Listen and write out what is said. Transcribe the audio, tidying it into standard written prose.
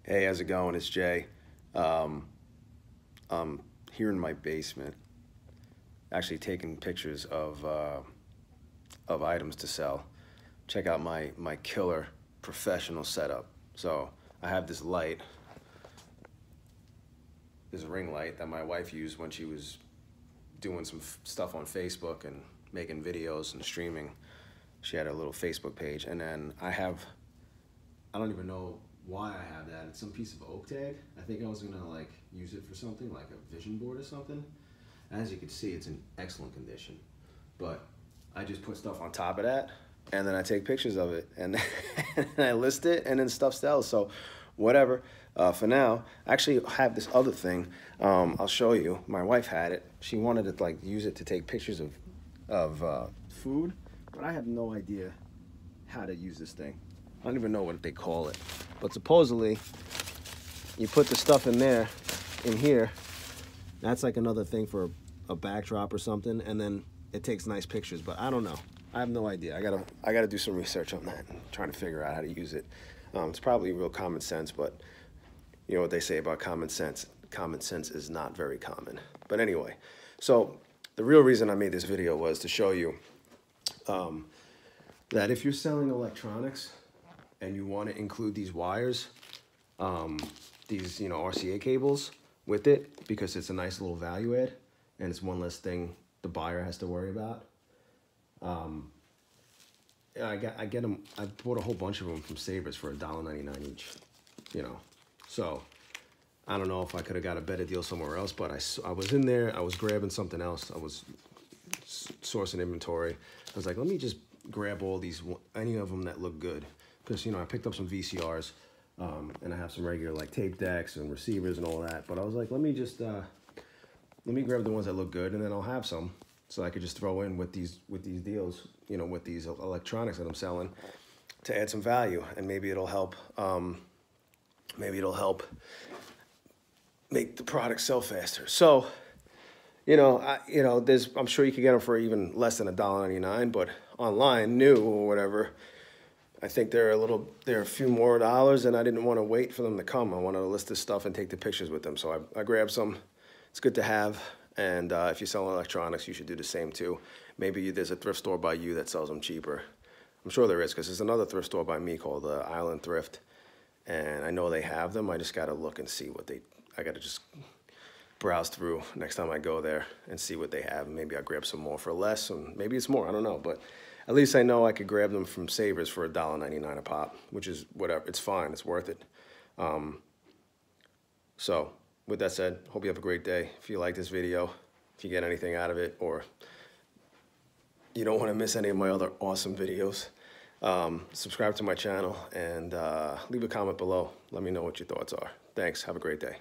Hey, how's it going? It's Jay. I'm here in my basement, actually taking pictures of items to sell. Check out my killer professional setup. So I have this light, this ring light that my wife used when she was doing some stuff on Facebook and making videos and streaming. She had a little Facebook page, and then I don't even know why I have that. It's some piece of oak tag. I think I was gonna like use it for something like a vision board or something. As you can see, it's in excellent condition, but I just put stuff on top of that, and then I take pictures of it, and I list it, and then stuff sells. So whatever. For now, I actually have this other thing. I'll show you. My wife had it. She wanted to like use it to take pictures of food, but I have no idea how to use this thing. I don't even know what they call it. But supposedly, you put the stuff in there, in here. That's like another thing for a backdrop or something, and then it takes nice pictures. But I don't know. I have no idea. I gotta do some research on that and trying to figure out how to use it. It's probably real common sense, but you know what they say about common sense. Common sense is not very common. But anyway, so the real reason I made this video was to show you that if you're selling electronics and you want to include these wires, these RCA cables with it, because it's a nice little value add and it's one less thing the buyer has to worry about. I get them. I bought a whole bunch of them from Savers for $1.99 each. So I don't know if I could have got a better deal somewhere else, but I was in there. I was grabbing something else. I was sourcing inventory. I was like, let me just grab all these, any of them that look good. Because, I picked up some VCRs, and I have some regular, like, tape decks and receivers and all that. But I was like, let me grab the ones that look good, and then I'll have some. So I could just throw in with these deals, with these electronics that I'm selling to add some value. And maybe it'll help, make the product sell faster. So, I'm sure you could get them for even less than $1.99, but online, new or whatever, I think they're a few more dollars, and I didn't want to wait for them to come. I wanted to list this stuff and take the pictures with them. So I grabbed some. It's good to have. And if you're selling electronics, you should do the same too. Maybe there's a thrift store by you that sells them cheaper. I'm sure there is, because there's another thrift store by me called Island Thrift. And I know they have them. I just got to look and see I got to just browse through next time I go there and see what they have. Maybe I'll grab some more for less, and maybe it's more. I don't know. But at least I know I could grab them from Savers for $1.99 a pop, which is whatever. It's fine. It's worth it. So with that said, hope you have a great day. If you like this video, if you get anything out of it, or you don't want to miss any of my other awesome videos, subscribe to my channel and leave a comment below. Let me know what your thoughts are. Thanks. Have a great day.